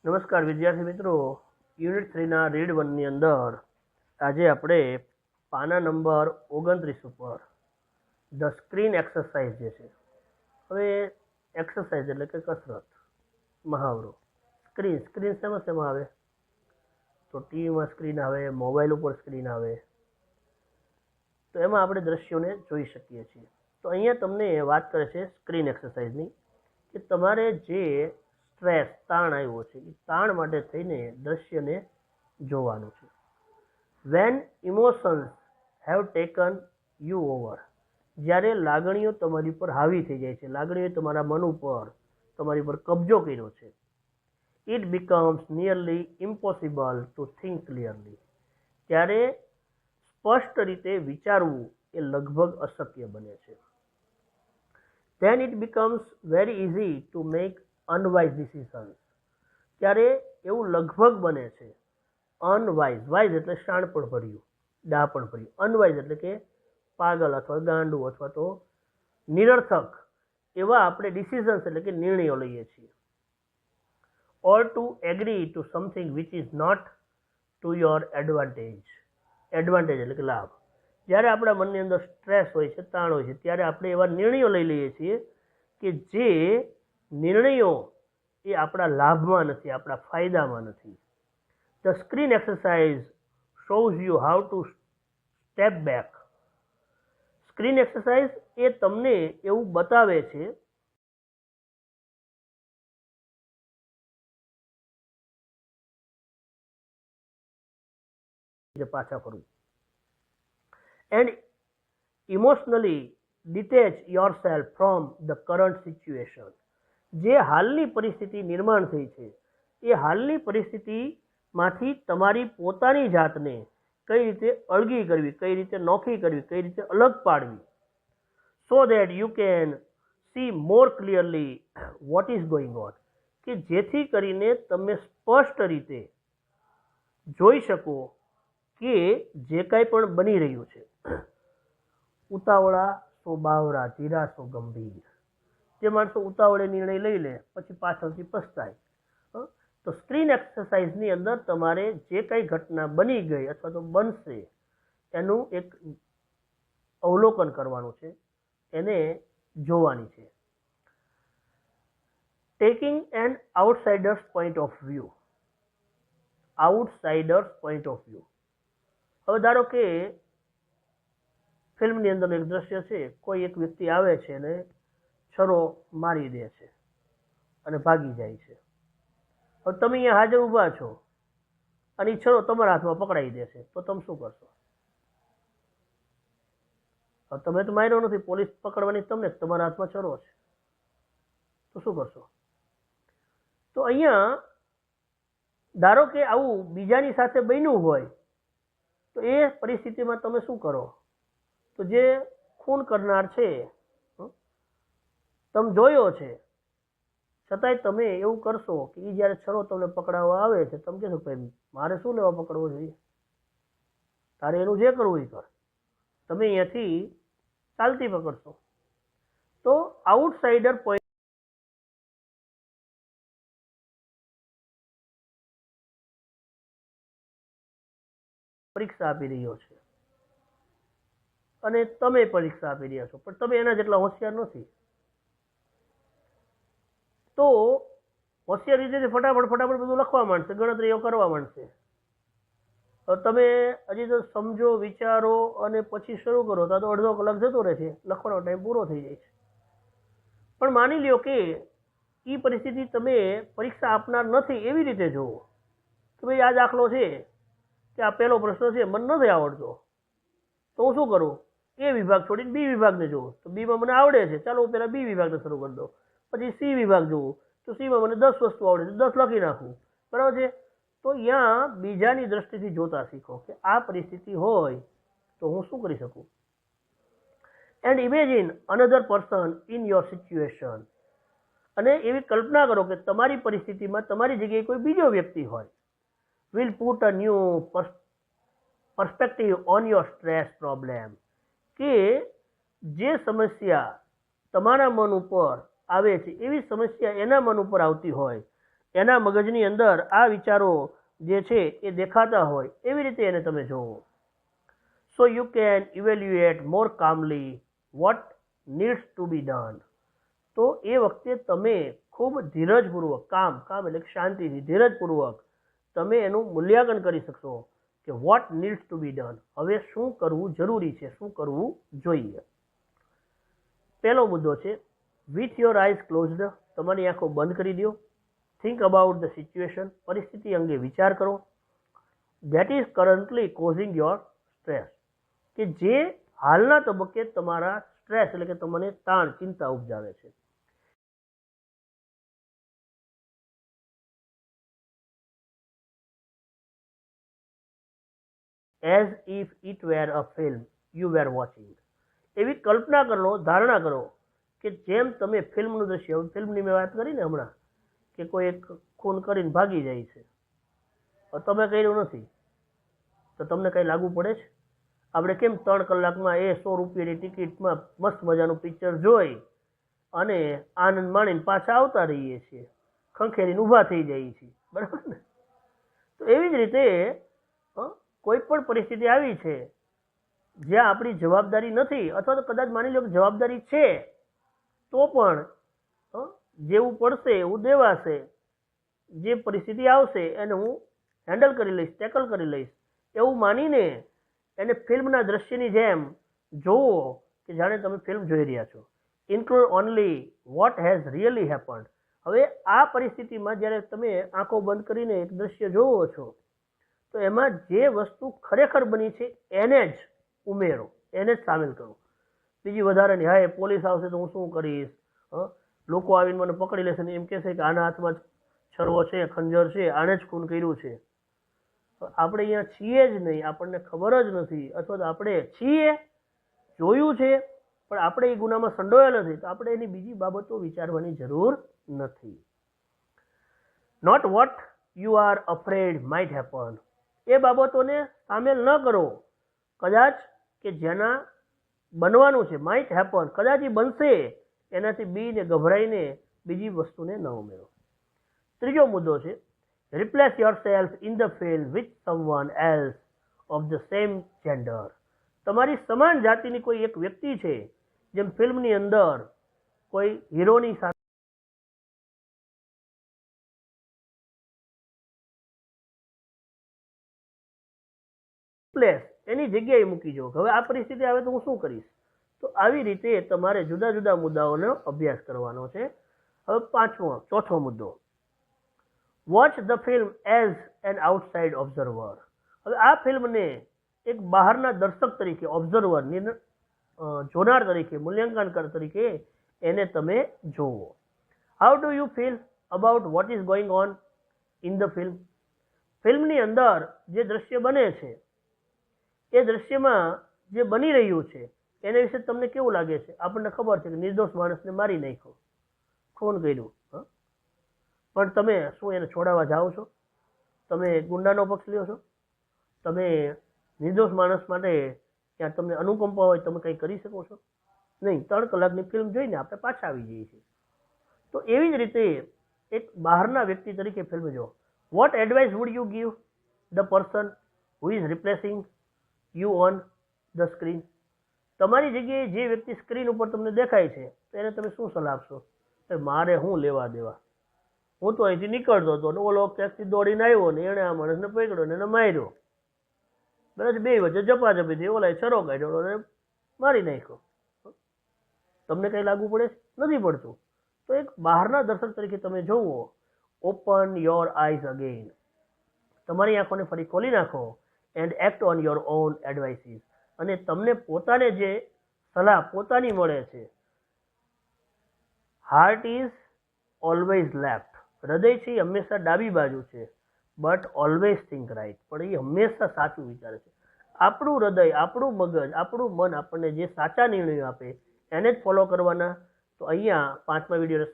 નમસ્કાર વિદ્યાર્થી મિત્રો, યુનિટ 3ના રીડ 1ની અંદર આજે આપણે પાના નંબર 29 ઉપર ધ સ્ક્રીન એક્સરસાઇઝ જે છે. હવે એક્સરસાઇઝ એટલે કે કસરત, મહાવરો. સ્ક્રીન શેમાં આવે? તો ટીવીમાં સ્ક્રીન આવે, મોબાઈલ ઉપર સ્ક્રીન આવે, તો એમાં આપણે દ્રશ્યોને જોઈ શકીએ છીએ. તો અહીંયા તમને વાત કરે છે સ્ક્રીન એક્સરસાઇઝની કે તમારે જે સ્ટ્રેસ, તાણ આવ્યો છે એ તાણ માટે થઈને દ્રશ્યને જોવાનું છે. When emotions have taken you over, જ્યારે લાગણીઓ તમારી પર હાવી થઈ જાય છે, લાગણીઓએ તમારા મન ઉપર, તમારી પર કબજો કર્યો છે. It becomes nearly impossible two think clearly, ત્યારે સ્પષ્ટ રીતે વિચારવું એ લગભગ અશક્ય બને છે. Then it becomes very easy to make unwise decisions, ત્યારે એવું લગભગ બને છે અનવાઇઝ, વાઇઝ એટલે શાણપણ ભર્યું, ડાપણ ભર્યું, અનવાઇઝ એટલે કે પાગલ અથવા ગાંડું અથવા તો નિરર્થક એવા આપણે ડિસિઝન્સ એટલે કે નિર્ણયો લઈએ છીએ. Or to agree to something which is not to your advantage, advantage એટલે કે લાભ. જ્યારે આપણા મનની અંદર સ્ટ્રેસ હોય છે, તાણ હોય છે, ત્યારે આપણે એવા નિર્ણયો લઈ લઈએ છીએ કે જે નિર્ણયો એ આપણા લાભમાં નથી, આપણા ફાયદામાં નથી. The screen exercise shows you how to step back. Screen exercise એ તમને એવું બતાવે છે પાછા ફરવું. And emotionally detach yourself from the current situation. જે હાલની પરિસ્થિતિ નિર્માણ થઈ છે એ હાલની પરિસ્થિતિમાંથી તમારી પોતાની જાતને કઈ રીતે અળગી કરવી, કઈ રીતે નોખી કરવી, કઈ રીતે અલગ પાડવી. So that you can see more clearly what is going on, કે જેથી કરીને તમે સ્પષ્ટ રીતે જોઈ શકો કે જે કાંઈ પણ બની રહ્યું છે. ઉતાવળા સો બાવરા, ધીરા સો ગંભીર. જે માણસો ઉતાવળે નિર્ણય લઈ લે પછી પાછળથી પસ્તાય. તો સ્ક્રીન એક્સરસાઇઝની અંદર તમારે જે કાંઈ ઘટના બની ગઈ અથવા તો બનશે એનું એક અવલોકન કરવાનું છે, એને જોવાની છે. Taking an outsiders point of view, outsiders point of view. હવે ધારો કે ફિલ્મની અંદર એક દ્રશ્ય છે, કોઈ એક વ્યક્તિ આવે છે અને છરો મારી દે છે અને ભાગી જાય છે. હવે તમે અહીંયા હાજર ઊભા છો અને એ છરો તમારા હાથમાં પકડાઈ દે છે, તો તમે શું કરશો? હવે તમે તો માર્યો નથી, પોલીસ પકડવાની તમને, તમારા હાથમાં છરો છે, તો શું કરશો? તો અહીંયા ધારો કે આવું બીજાની સાથે બન્યું હોય તો એ પરિસ્થિતિમાં તમે શું કરો? તો જે ખૂન કરનાર છે તમે જોયો છે, છતાંય તમે એવું કરશો કે એ જ્યારે છરો તમને પકડાવવા આવે છે તમે કહેશો ભાઈ મારે શું લેવા પકડવો જોઈએ, તારે એનું જે કરવું એ કર. તમે અહીંયાથી ચાલતી પકડશો. તો આઉટસાઇડર પોઈન્ટ, પરીક્ષા આપી રહ્યો છે અને તમે પરીક્ષા આપી રહ્યા છો, પણ તમે એના જેટલા હોશિયાર નથી. તો હોશિયાર રીતે ફટાફટ બધું લખવા માંડશે, ગણતરીઓ કરવા માંડશે. હવે તમે હજી તો સમજો, વિચારો અને પછી શરૂ કરો તો અડધો કલાક જતો રહે છે, લખવાનો ટાઈમ પૂરો થઈ જાય છે. પણ માની લ્યો કે એ પરિસ્થિતિ તમે પરીક્ષા આપનાર નથી એવી રીતે જુઓ કે ભાઈ આ દાખલો છે કે આ પહેલો પ્રશ્ન છે, મને નથી આવડતો, તો હું શું કરું? એ વિભાગ છોડીને બી વિભાગને જોઉં. તો બીમાં મને આવડે છે, ચાલો હું પહેલાં બી વિભાગને શરૂ કરી દઉં. પછી સી વિભાગ જોવું, તો સીમાં મને 10 વસ્તુ આવડે છે, 10 લખી નાખું, બરાબર છે. તો અહીંયા બીજાની દ્રષ્ટિથી જોતા શીખો કે આ પરિસ્થિતિ હોય તો હું શું કરી શકું. And imagine another person in your situation, અને એવી કલ્પના કરો કે તમારી પરિસ્થિતિમાં તમારી જગ્યાએ કોઈ બીજો વ્યક્તિ હોય. Will put a new perspective on your stress problem, કે જે સમસ્યા તમારા મન ઉપર આવે છે એવી સમસ્યા એના મન ઉપર આવતી હોય એના મગજની અંદર આ વિચારો જે છે એ દેખાતા હોય એવી રીતે એને તમે જોવો. So you can evaluate more calmly what needs to be done. તો એ વખતે તમે ખૂબ ધીરજપૂર્વક કામ એટલે શાંતિથી ધીરજપૂર્વક તમે એનું મૂલ્યાંકન કરી શકશો કે what needs to be done, હવે શું કરવું જરૂરી છે, શું કરવું જોઈએ. પહેલો મુદ્દો છે વિથ યોર આઈઝ ક્લોઝડ, તમારી આંખો બંધ કરી દો. થિંક અબાઉટ ધ સિચ્યુએશન, પરિસ્થિતિ અંગે વિચાર કરો. That is currently causing your stress, કે જે હાલના તબક્કે તમારા સ્ટ્રેસ એટલે કે તમને તાણ ચિંતા ઉપજાવે છે. As if it were a film you were watching. એવી કલ્પના કરો, ધારણા કરો કે જેમ તમે ફિલ્મનું દ્રશ્ય, ફિલ્મની મેં વાત કરી ને હમણાં કે કોઈ એક ખૂન કરીને ભાગી જાય છે, તમે કર્યું નથી તો તમને કંઈ લાગુ પડે છે? આપણે કેમ 3 કલાકમાં એ 100 રૂપિયાની ટિકિટમાં મસ્ત મજાનું પિક્ચર જોઈ અને આનંદ માણીને પાછા આવતા રહીએ છીએ, ખંખેરીને ઊભા થઈ જઈએ છીએ, બરાબર ને? તો એવી જ રીતે કોઈ પણ પરિસ્થિતિ આવી છે જ્યાં આપણી જવાબદારી નથી, અથવા તો કદાચ માની લો કે જવાબદારી છે તો પણ જેવું પડશે એવું દેવાશે, જે પરિસ્થિતિ આવશે એને હું હેન્ડલ કરી લઈશ, ટેકલ કરી લઈશ, એવું માનીને એને ફિલ્મના દ્રશ્યની જેમ જોવો કે જાણે તમે ફિલ્મ જોઈ રહ્યા છો. Include only what has really happened. હવે આ પરિસ્થિતિમાં જ્યારે તમે આંખો બંધ કરીને એક દ્રશ્ય જોવો છો તો એમાં જે વસ્તુ ખરેખર બની છે એને જ ઉમેરો, એને જ સામેલ કરો. બીજી વધારાની હા એ પોલીસ આવશે તો હું શું કરીશ, લોકો આવીને મને પકડી લેશે ને એમ કહેશે કે આના હાથમાં છરવો છે, ખંજર છે, આણે જ ખૂન કર્યું છે. આપણે અહીંયા છીએ જ નહીં, આપણને ખબર જ નથી, અથવા તો આપણે છીએ, જોયું છે, પણ આપણે એ ગુનામાં સંડોયા નથી, તો આપણે એની બીજી બાબતો વિચારવાની જરૂર નથી. Not what you are afraid might happen. એ બાબતોને સામેલ ન કરો કદાચ કે જેના બનવાનું છે, માઇટ હેપન, કદાચ એ બનશે, એનાથી બીને ગભરાઈને બીજી વસ્તુને ન ઉમેરો. ત્રીજો મુદ્દો છે replace yourself in the film with someone else of the same gender. તમારી સમાન જાતિની કોઈ એક વ્યક્તિ છે, જેમ ફિલ્મની અંદર કોઈ હીરોની સાથે એની જગ્યાએ મૂકી જો, હવે આ પરિસ્થિતિ આવે તો હું શું કરીશ. તો આવી રીતે તમારે જુદા જુદા મુદ્દાઓનો અભ્યાસ કરવાનો છે. હવે ચોથો મુદ્દો, watch the film as an outside observer. હવે આ ફિલ્મને એક બહારના દર્શક તરીકે, ઓબ્ઝર્વર, જોનાર તરીકે, મૂલ્યાંકનકાર તરીકે એને તમે જોવો. How do you feel about what is going on in the film. ફિલ્મની અંદર જે દ્રશ્ય બને છે એ દ્રશ્યમાં જે બની રહ્યું છે એના વિશે તમને કેવું લાગે છે? આપણને ખબર છે કે નિર્દોષ માણસને મારી નાખ્યો, ખૂન કર્યું, પણ તમે શું એને છોડાવવા જાઓ છો? તમે ગુંડાનો પક્ષ લ્યો છો? તમે નિર્દોષ માણસ માટે ત્યાં તમને અનુકંપા હોય તમે કંઈ કરી શકો છો? નહીં. 3 કલાકની ફિલ્મ જોઈને આપણે પાછા આવી જઈએ છીએ. તો એવી જ રીતે એક બહારના વ્યક્તિ તરીકે ફિલ્મ જો. What advice would you give the person who is replacing you on the screen. તમારી જગ્યાએ જે વ્યક્તિ સ્ક્રીન ઉપર તમને દેખાય છે તો એને તમે શું સલાહ આપશો? મારે શું લેવા દેવા, હું તો અહીંથી નીકળતો હતો ને ઓલો ક્યાંકથી દોડીને આવ્યો ને એણે આ માણસને પકડ્યો ને એને માર્યો, બરાબર, બે વચ્ચે ઝપાઝપી થઈ, ઓલાએ છરો કાઢ્યો અને મારી નાખ્યો. તમને કંઈ લાગુ પડે? નથી પડતું. તો એક બહારના દર્શક તરીકે તમે જોવો. Open your eyes again. તમારી આંખોને ફરી ખોલી નાખો and act on your own advices. અને તમને પોતાને જે સલાહ પોતાની મળે છે. Heart is always left. હૃદય છે એ હંમેશા ડાબી બાજુ છે, બટ ઓલવેઝ થિંક રાઈટ. પણ એ હંમેશા સાચું વિચારે છે. આપણું હૃદય, આપણું મગજ, આપણું મન આપણને જે સાચા નિર્ણયો આપે એને જ ફોલો કરવાના. તો અહીંયા 5મા વિડીયો